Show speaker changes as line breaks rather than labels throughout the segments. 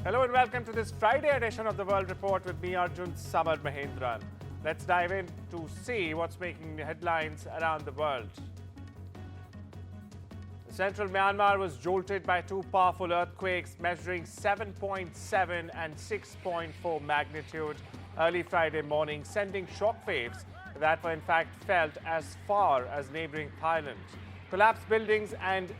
Hello and welcome to this Friday edition of the World Report with me, Arjun, Samar, Mahendran. Let's dive in to see what's making headlines around the world. Central Myanmar was jolted by two powerful earthquakes measuring 7.7 and 6.4 magnitude early Friday morning, sending shockwaves that were in fact felt as far as neighboring Thailand. Collapsed buildings and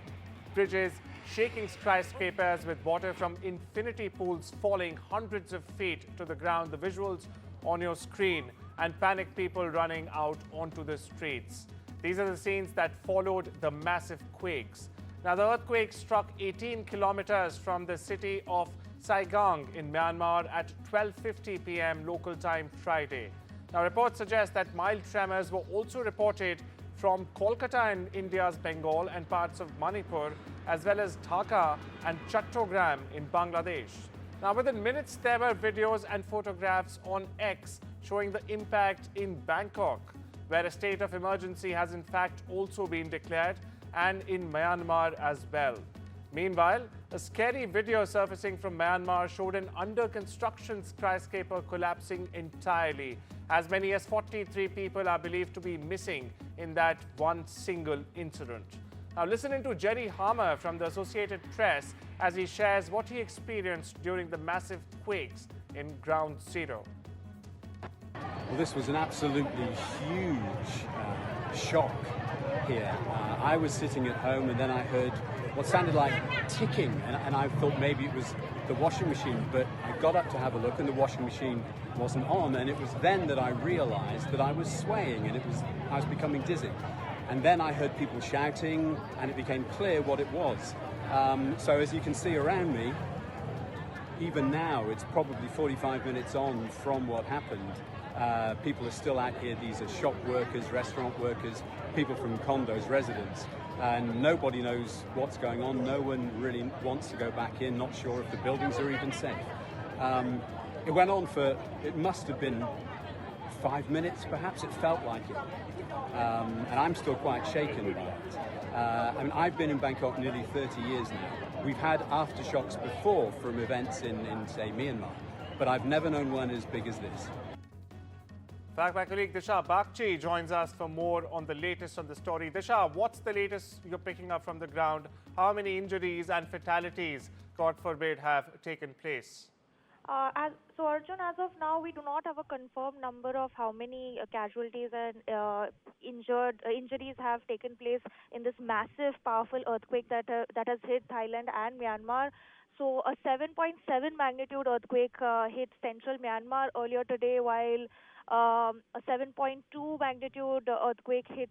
bridges, shaking skyscrapers with water from infinity pools falling hundreds of feet to the ground. The visuals on your screen, and panicked people running out onto the streets. These are the scenes that followed the massive quakes. Now, the earthquake struck 18 kilometers from the city of Saigon in Myanmar at 12:50 p.m. local time Friday. Now, reports suggest that mild tremors were also reported from Kolkata in India's Bengal and parts of Manipur, as well as Dhaka and Chattogram in Bangladesh. Now, within minutes, there were videos and photographs on X showing the impact in Bangkok, where a state of emergency has in fact also been declared, and in Myanmar as well. Meanwhile, a scary video surfacing from Myanmar showed an under-construction skyscraper collapsing entirely. As many as 43 people are believed to be missing in that one single incident. Now listen in to Jerry Harmer from the Associated Press as he shares what he experienced during the massive quakes in Ground Zero.
Well, this was an absolutely huge shock here. I was sitting at home and then I heard what sounded like ticking, and I thought maybe it was the washing machine, but I got up to have a look and the washing machine wasn't on, and it was then that I realized that I was swaying and I was becoming dizzy. And then I heard people shouting and it became clear what it was. So as you can see around me, even now, it's probably 45 minutes on from what happened. People are still out here. These are shop workers, restaurant workers, people from condos, residents, and nobody knows what's going on. No one really wants to go back in, not sure if the buildings are even safe. It went on for, it must have been 5 minutes, perhaps. It felt like it. And I'm still quite shaken by it. I mean, I've been in Bangkok nearly 30 years now. We've had aftershocks before from events in say, Myanmar, but I've never known one as big as this.
In fact, my colleague Disha Bakchi joins us for more on the latest on the story. Disha, what's the latest you're picking up from the ground? How many injuries and fatalities, God forbid, have taken place?
So Arjun, as of now, we do not have a confirmed number of how many casualties and injuries have taken place in this massive, powerful earthquake that has hit Thailand and Myanmar. So a 7.7 magnitude earthquake hit central Myanmar earlier today, while a 7.2 magnitude earthquake hit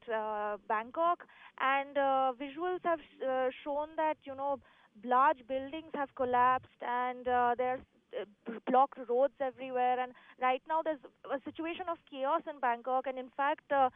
Bangkok. And visuals have shown that, large buildings have collapsed and there's blocked roads everywhere, and right now there's a situation of chaos in Bangkok, and in fact a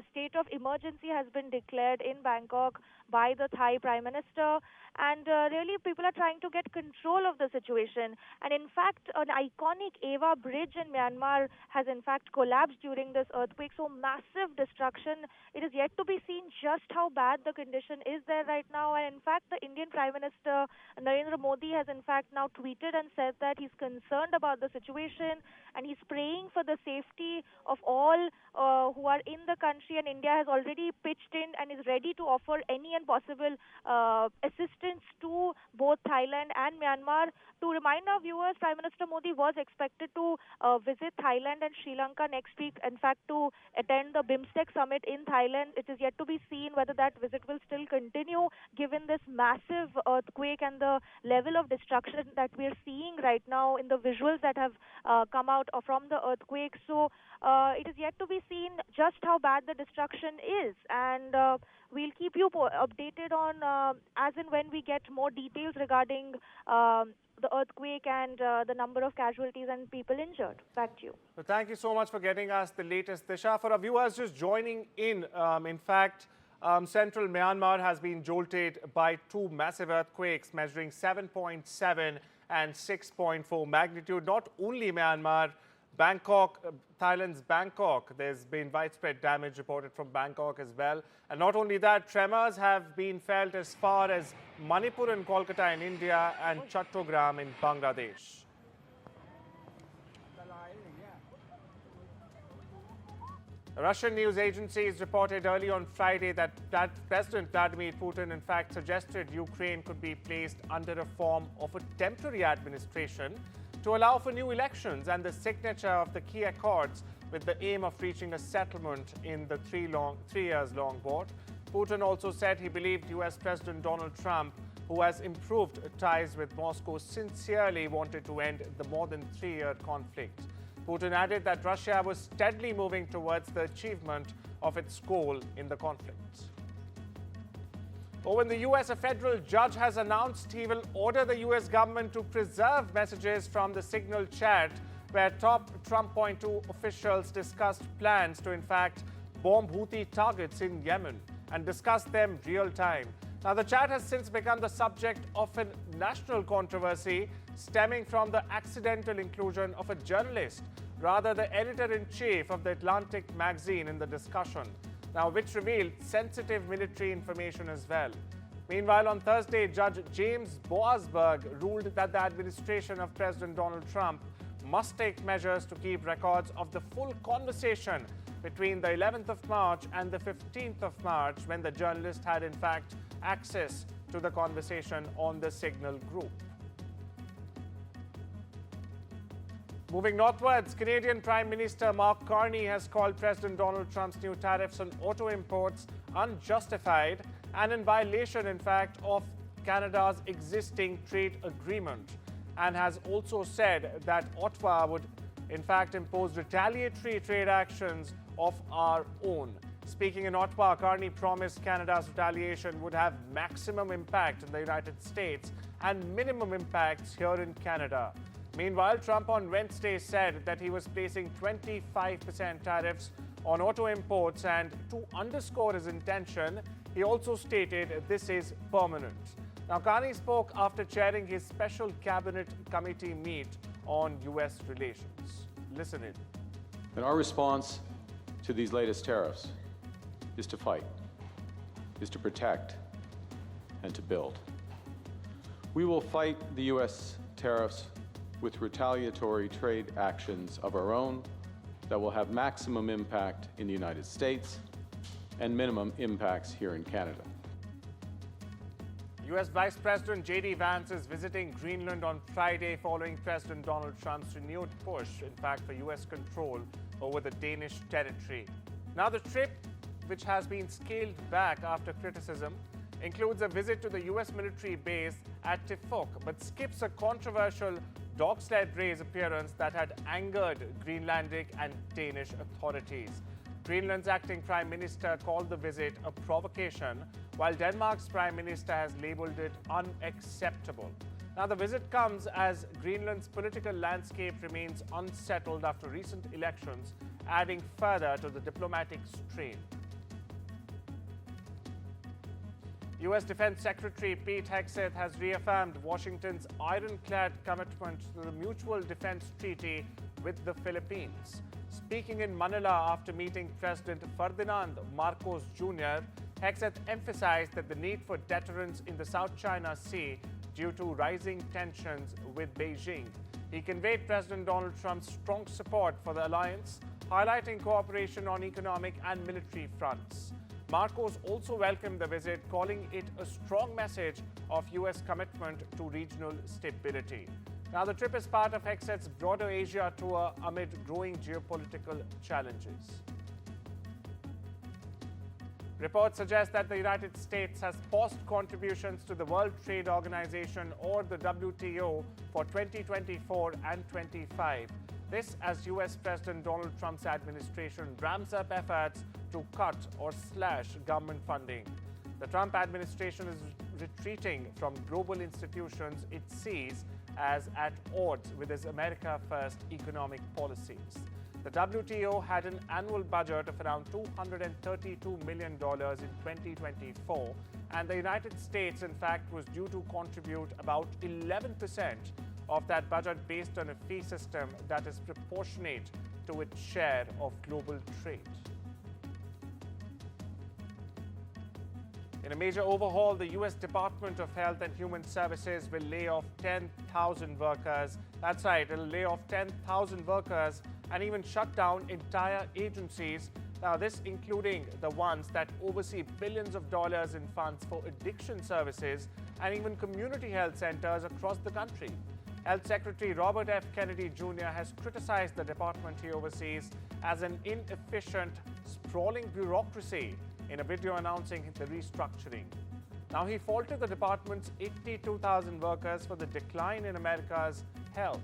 state of emergency has been declared in Bangkok by the Thai Prime Minister, and really people are trying to get control of the situation. And in fact, an iconic Eva bridge in Myanmar has in fact collapsed during this earthquake, so massive destruction. It is yet to be seen just how bad the condition is there right now, and in fact the Indian Prime Minister Narendra Modi has in fact now tweeted and said that he's concerned about the situation and he's praying for the safety of all who are in the country, and India has already pitched in and is ready to offer any and possible assistance to both Thailand and Myanmar. To remind our viewers, Prime Minister Modi was expected to visit Thailand and Sri Lanka next week, in fact to attend the BIMSTEC summit in Thailand. It is yet to be seen whether that visit will still continue given this massive earthquake and the level of destruction that we are seeing right now in the visuals that have come out from the earthquake. So it is yet to be seen just how bad the destruction is, and we'll keep you updated on as and when we get more details regarding the earthquake and the number of casualties and people injured. Back to you.
So thank you so much for getting us the latest. Disha, for our viewers just joining in fact, central Myanmar has been jolted by two massive earthquakes measuring 7.7 and 6.4 magnitude. Not only Myanmar, Thailand's Bangkok, there's been widespread damage reported from Bangkok as well. And not only that, tremors have been felt as far as Manipur and Kolkata in India and Chattogram in Bangladesh. Russian news agencies reported early on Friday that President Vladimir Putin, in fact, suggested Ukraine could be placed under a form of a temporary administration to allow for new elections and the signature of the key accords with the aim of reaching a settlement in the 3 years long war. Putin also said he believed US President Donald Trump, who has improved ties with Moscow, sincerely wanted to end the more than 3-year conflict. Putin added that Russia was steadily moving towards the achievement of its goal in the conflict. Over in the US, a federal judge has announced he will order the US government to preserve messages from the Signal chat, where top Trump.2 officials discussed plans to, in fact, bomb Houthi targets in Yemen and discuss them real time. Now, the chat has since become the subject of a national controversy stemming from the accidental inclusion of a journalist, rather the editor-in-chief of the Atlantic magazine in the discussion, now which revealed sensitive military information as well. Meanwhile, on Thursday, Judge James Boasberg ruled that the administration of President Donald Trump must take measures to keep records of the full conversation between the 11th of March and the 15th of March, when the journalist had in fact access to the conversation on the Signal group. Moving northwards, Canadian Prime Minister Mark Carney has called President Donald Trump's new tariffs on auto imports unjustified and in violation, in fact, of Canada's existing trade agreement, and has also said that Ottawa would, in fact, impose retaliatory trade actions of our own. Speaking in Ottawa, Carney promised Canada's retaliation would have maximum impact in the United States and minimum impacts here in Canada. Meanwhile, Trump on Wednesday said that he was placing 25% tariffs on auto imports, and to underscore his intention, he also stated this is permanent. Now, Carney spoke after chairing his special cabinet committee meet on U.S. relations. Listen in.
And our response to these latest tariffs is to fight, is to protect, and to build. We will fight the U.S. tariffs with retaliatory trade actions of our own that will have maximum impact in the United States and minimum impacts here in Canada.
U.S. Vice President J.D. Vance is visiting Greenland on Friday following President Donald Trump's renewed push, in fact, for U.S. control over the Danish territory. Now, the trip, which has been scaled back after criticism, includes a visit to the U.S. military base at Tifuk, but skips a controversial dog sled race appearance that had angered Greenlandic and Danish authorities. Greenland's acting Prime Minister called the visit a provocation, while Denmark's Prime Minister has labelled it unacceptable. Now, the visit comes as Greenland's political landscape remains unsettled after recent elections, adding further to the diplomatic strain. U.S. Defense Secretary Pete Hegseth has reaffirmed Washington's ironclad commitment to the Mutual Defense Treaty with the Philippines. Speaking in Manila after meeting President Ferdinand Marcos Jr., Hegseth emphasized that the need for deterrence in the South China Sea due to rising tensions with Beijing. He conveyed President Donald Trump's strong support for the alliance, highlighting cooperation on economic and military fronts. Marcos also welcomed the visit, calling it a strong message of U.S. commitment to regional stability. Now, the trip is part of Hegseth's broader Asia tour amid growing geopolitical challenges. Reports suggest that the United States has paused contributions to the World Trade Organization, or the WTO, for 2024 and 25. This as U.S. President Donald Trump's administration ramps up efforts to cut or slash government funding. The Trump administration is retreating from global institutions it sees as at odds with its America First economic policies. The WTO had an annual budget of around $232 million in 2024, and the United States, in fact, was due to contribute about 11% of that budget based on a fee system that is proportionate to its share of global trade. In a major overhaul, the U.S. Department of Health and Human Services will lay off 10,000 workers. That's right, it'll lay off 10,000 workers and even shut down entire agencies. Now, this including the ones that oversee billions of dollars in funds for addiction services and even community health centers across the country. Health Secretary Robert F. Kennedy Jr. has criticized the department he oversees as an inefficient, sprawling bureaucracy in a video announcing the restructuring. Now, he faulted the department's 82,000 workers for the decline in America's health.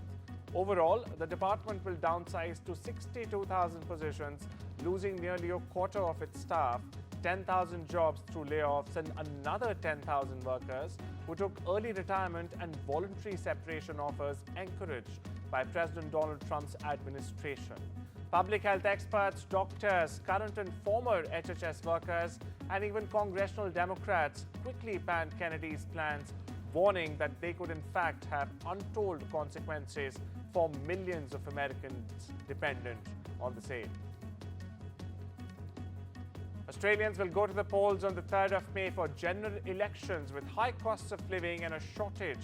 Overall, the department will downsize to 62,000 positions, losing nearly a quarter of its staff, 10,000 jobs through layoffs, and another 10,000 workers who took early retirement and voluntary separation offers encouraged by President Donald Trump's administration. Public health experts, doctors, current and former HHS workers, and even congressional Democrats quickly panned Kennedy's plans, warning that they could in fact have untold consequences for millions of Americans dependent on the same. Australians will go to the polls on the 3rd of May for general elections, with high costs of living and a shortage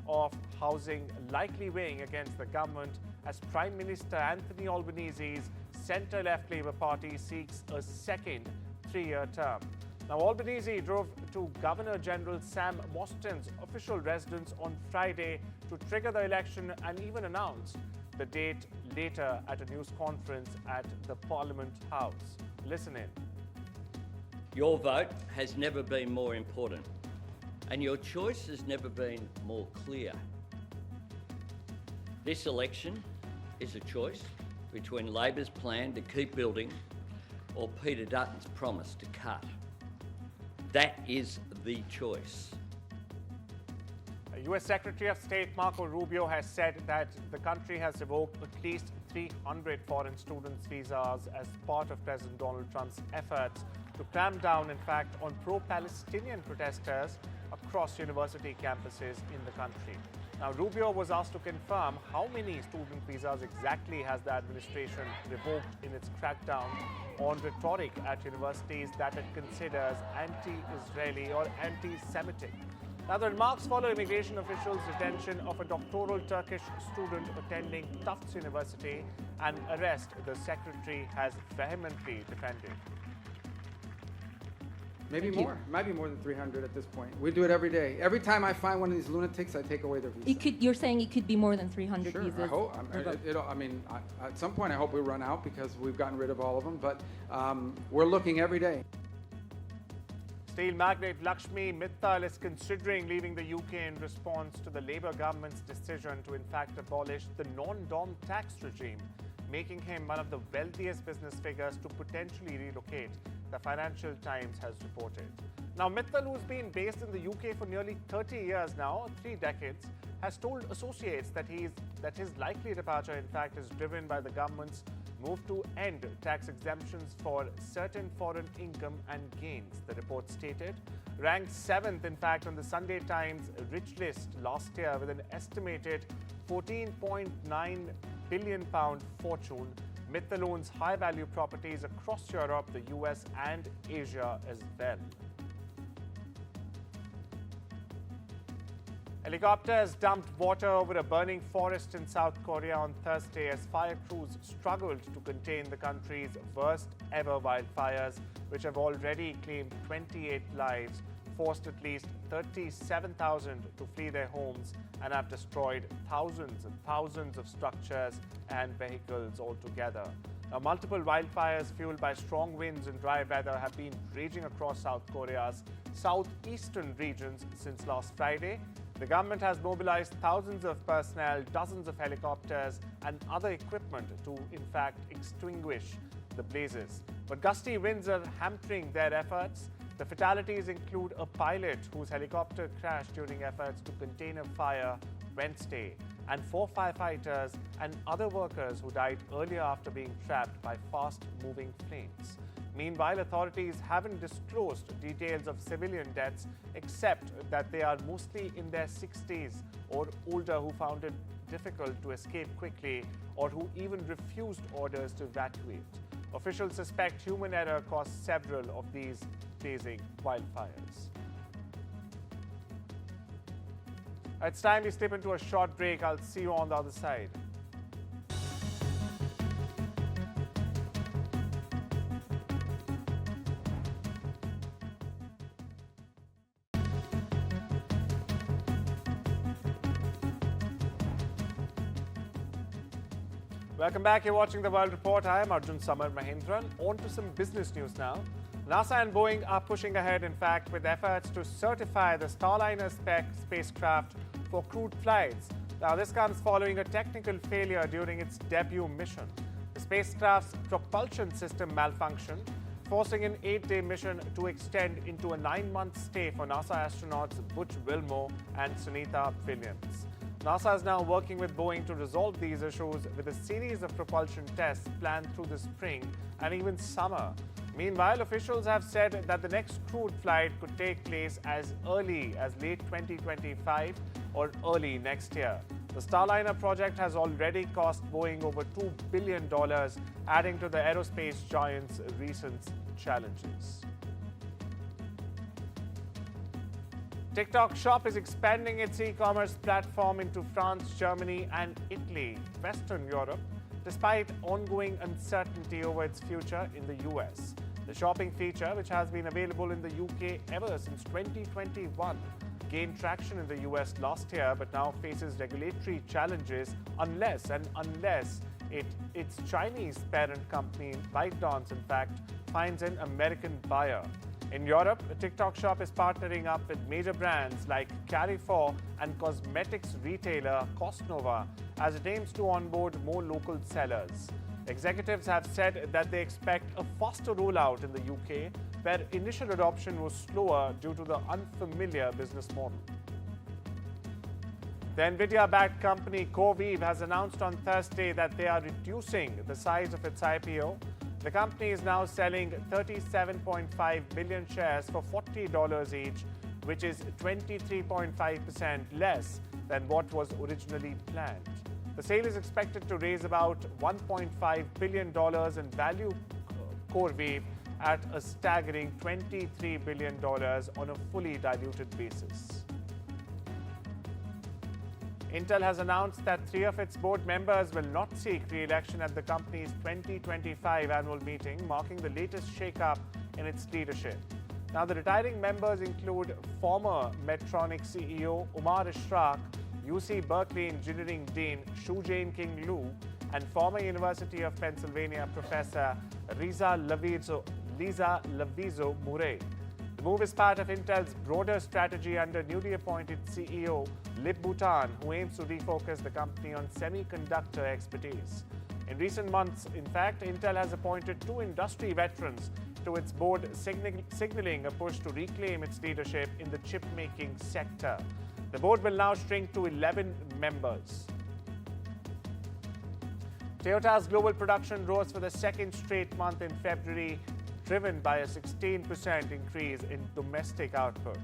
of housing likely weighing against the government as Prime Minister Anthony Albanese's centre-left Labour Party seeks a second three-year term. Now, Albanese drove to Governor-General Sam Mostyn's official residence on Friday to trigger the election and even announce the date later at a news conference at the Parliament House. Listen in.
Your vote has never been more important, and your choice has never been more clear. This election is a choice between Labor's plan to keep building or Peter Dutton's promise to cut. That is the choice.
U.S. Secretary of State Marco Rubio has said that the country has revoked at least 300 foreign students' visas as part of President Donald Trump's efforts to clamp down, in fact, on pro-Palestinian protesters across university campuses in the country. Now, Rubio was asked to confirm how many student visas exactly has the administration revoked in its crackdown on rhetoric at universities that it considers anti-Israeli or anti-Semitic. Now, the remarks follow immigration officials' detention of a doctoral Turkish student attending Tufts University, an arrest the secretary has vehemently defended.
Maybe more. It might be more than 300 at this point. We do it every day. Every time I find one of these lunatics, I take away their visa.
You're saying it could be more than 300
sure,
visas?
I hope. At some point, I hope we run out because we've gotten rid of all of them. But we're looking every day.
Steel magnate Lakshmi Mittal is considering leaving the UK in response to the Labour government's decision to in fact abolish the non-dom tax regime, making him one of the wealthiest business figures to potentially relocate, the Financial Times has reported. Now, Mittal, who's been based in the UK for nearly 30 years now, 3 decades, has told associates that his likely departure, in fact, is driven by the government's move to end tax exemptions for certain foreign income and gains, the report stated. Ranked 7th, in fact, on the Sunday Times rich list last year with an estimated £14.9 billion fortune, Mittal owns high-value properties across Europe, the US and Asia as well. Helicopters dumped water over a burning forest in South Korea on Thursday as fire crews struggled to contain the country's worst ever wildfires, which have already claimed 28 lives, forced at least 37,000 to flee their homes, and have destroyed thousands and thousands of structures and vehicles altogether. Now, multiple wildfires fueled by strong winds and dry weather have been raging across South Korea's southeastern regions since last Friday. The government has mobilized thousands of personnel, dozens of helicopters, and other equipment to, in fact, extinguish the blazes. But gusty winds are hampering their efforts. The fatalities include a pilot whose helicopter crashed during efforts to contain a fire Wednesday, and 4 firefighters and other workers who died earlier after being trapped by fast-moving flames. Meanwhile, authorities haven't disclosed details of civilian deaths except that they are mostly in their 60s or older who found it difficult to escape quickly or who even refused orders to evacuate. Officials suspect human error caused several of these blazing wildfires. It's time we step into a short break. I'll see you on the other side. Welcome back. You're watching the World Report. I am Arjun, Samar, Mahendran. On to some business news now. NASA and Boeing are pushing ahead, in fact, with efforts to certify the Starliner spacecraft for crewed flights. Now, this comes following a technical failure during its debut mission. The spacecraft's propulsion system malfunctioned, forcing an 8-day mission to extend into a 9-month stay for NASA astronauts Butch Wilmore and Sunita Williams. NASA is now working with Boeing to resolve these issues with a series of propulsion tests planned through the spring and even summer. Meanwhile, officials have said that the next crewed flight could take place as early as late 2025 or early next year. The Starliner project has already cost Boeing over $2 billion, adding to the aerospace giant's recent challenges. TikTok Shop is expanding its e-commerce platform into France, Germany and Italy, Western Europe, despite ongoing uncertainty over its future in the US. The shopping feature, which has been available in the UK ever since 2021, gained traction in the US last year but now faces regulatory challenges unless its Chinese parent company, ByteDance, in fact, finds an American buyer. In Europe, the TikTok Shop is partnering up with major brands like Carrefour and cosmetics retailer Cosnova as it aims to onboard more local sellers. Executives have said that they expect a faster rollout in the UK, where initial adoption was slower due to the unfamiliar business model. The Nvidia-backed company CoreWeave has announced on Thursday that they are reducing the size of its IPO. The company is now selling 37.5 billion shares for $40 each, which is 23.5% less than what was originally planned. The sale is expected to raise about $1.5 billion in value CoreWeave at a staggering $23 billion on a fully diluted basis. Intel has announced that 3 of its board members will not seek re-election at the company's 2025 annual meeting, marking the latest shake-up in its leadership. Now, the retiring members include former Medtronic CEO Umar Ishraq, UC Berkeley Engineering Dean Shu-Jane King Liu, and former University of Pennsylvania professor Liza Lavizo Murray. The move is part of Intel's broader strategy under newly appointed CEO Lip Bhutan, who aims to refocus the company on semiconductor expertise. In recent months, in fact, Intel has appointed 2 industry veterans to its board, signaling a push to reclaim its leadership in the chip-making sector. The board will now shrink to 11 members. Toyota's global production rose for the second straight month in February, driven by a 16% increase in domestic output.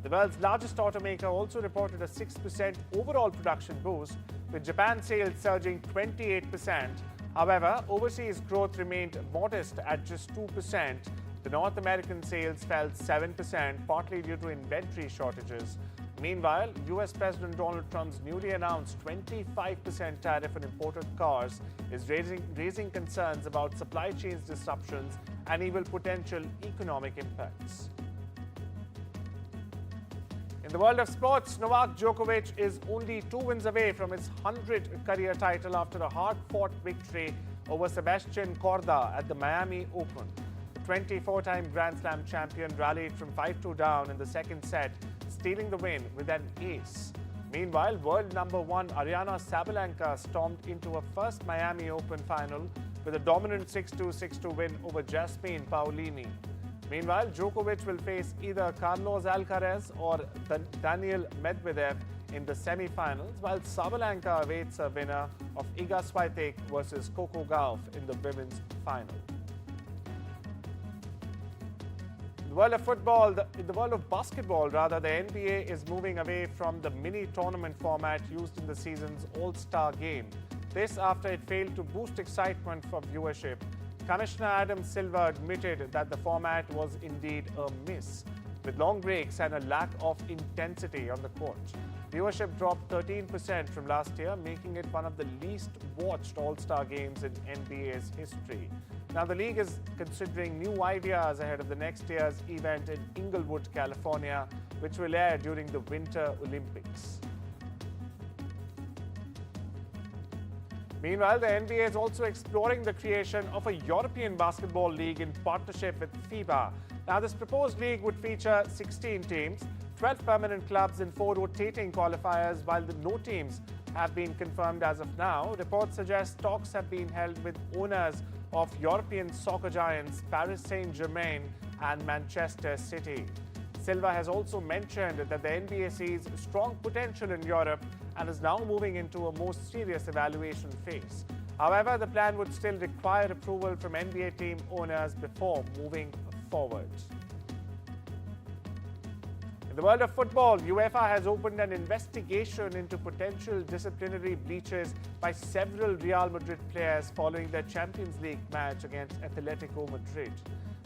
The world's largest automaker also reported a 6% overall production boost, with Japan sales surging 28%. However, overseas growth remained modest at just 2%. The North American sales fell 7%, partly due to inventory shortages. Meanwhile, US President Donald Trump's newly announced 25% tariff on imported cars is raising concerns about supply chain disruptions and even potential economic impacts. In the world of sports, Novak Djokovic is only 2 wins away from his 100th career title after a hard-fought victory over Sebastian Corda at the Miami Open. The 24-time Grand Slam champion rallied from 5-2 down in the second set, stealing the win with an ace. Meanwhile, world number 1 Aryna Sabalenka stormed into her first Miami Open final with a dominant 6-2, 6-2 win over Jasmine Paolini. Meanwhile, Djokovic will face either Carlos Alcaraz or Daniil Medvedev in the semi-finals, while Sabalenka awaits a winner of Iga Swiatek versus Coco Gauff in the women's final. In the world of football, in the world of basketball, rather, the NBA is moving away from the mini tournament format used in the season's All-Star game. This after it failed to boost excitement for viewership. Commissioner Adam Silver admitted that the format was indeed a miss, with long breaks and a lack of intensity on the court. Viewership dropped 13% from last year, making it one of the least watched All-Star games in NBA's history. Now, the league is considering new ideas ahead of the next year's event in Inglewood, California, which will air during the Winter Olympics. Meanwhile, the NBA is also exploring the creation of a European basketball league in partnership with FIBA. Now, this proposed league would feature 16 teams, 12 permanent clubs and 4 rotating qualifiers, while no teams have been confirmed as of now. Reports suggest talks have been held with owners of European soccer giants Paris Saint-Germain and Manchester City. Silva has also mentioned that the NBA sees strong potential in Europe and is now moving into a more serious evaluation phase. However, the plan would still require approval from NBA team owners before moving forward. In the world of football, UEFA has opened an investigation into potential disciplinary breaches by several Real Madrid players following their Champions League match against Atletico Madrid.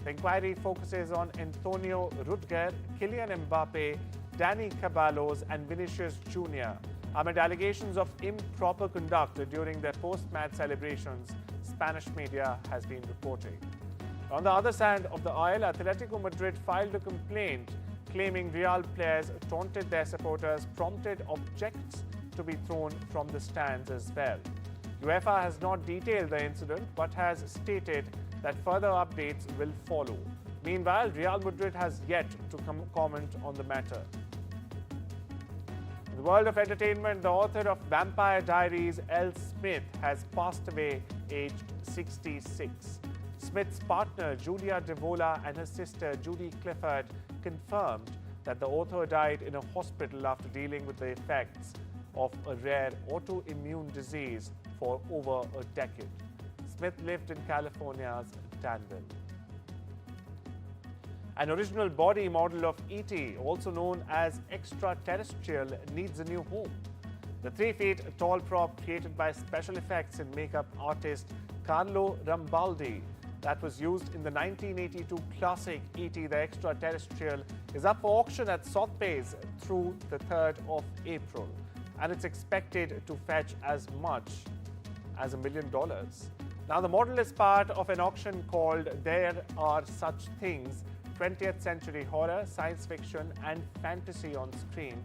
The inquiry focuses on Antonio Rüdiger, Kylian Mbappe, Dani Ceballos and Vinicius Jr. amid allegations of improper conduct during their post-match celebrations, Spanish media has been reporting. On the other side of the aisle, Atletico Madrid filed a complaint claiming Real players taunted their supporters, prompted objects to be thrown from the stands as well. UEFA has not detailed the incident but has stated that further updates will follow. Meanwhile, Real Madrid has yet to comment on the matter. In the world of entertainment, the author of Vampire Diaries, Elle Smith, has passed away aged 66. Smith's partner, Julia Devola, and her sister, Judy Clifford, confirmed that the author died in a hospital after dealing with the effects of a rare autoimmune disease for over a decade. Smith lived in California's Danville. An original body model of E.T., also known as extraterrestrial, needs a new home. The 3 feet tall prop created by special effects and makeup artist Carlo Rambaldi that was used in the 1982 classic E.T. the Extraterrestrial is up for auction at Sotheby's through the 3rd of April, and it's expected to fetch as much as $1 million. Now, the model is part of an auction called There Are Such Things, 20th Century Horror, Science Fiction and Fantasy on Screen,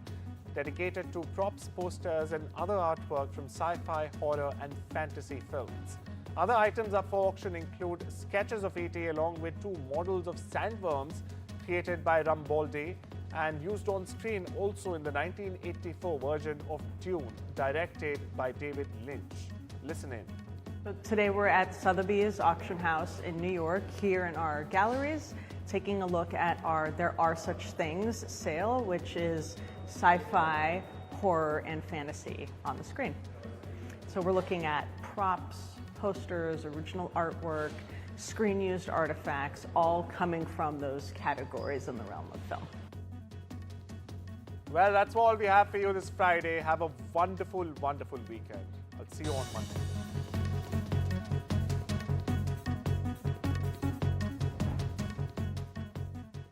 dedicated to props, posters and other artwork from sci-fi, horror and fantasy films. Other items up for auction include sketches of E.T. along with 2 models of sandworms created by Rambaldi and used on screen also in the 1984 version of Dune, directed by David Lynch. Listen in.
So today we're at Sotheby's Auction House in New York, here in our galleries, taking a look at our There Are Such Things sale, which is sci-fi, horror, and fantasy on the screen. So we're looking at props, posters, original artwork, screen-used artifacts, all coming from those categories in the realm of film.
Well, that's all we have for you this Friday. Have a wonderful, wonderful weekend. I'll see you on Monday.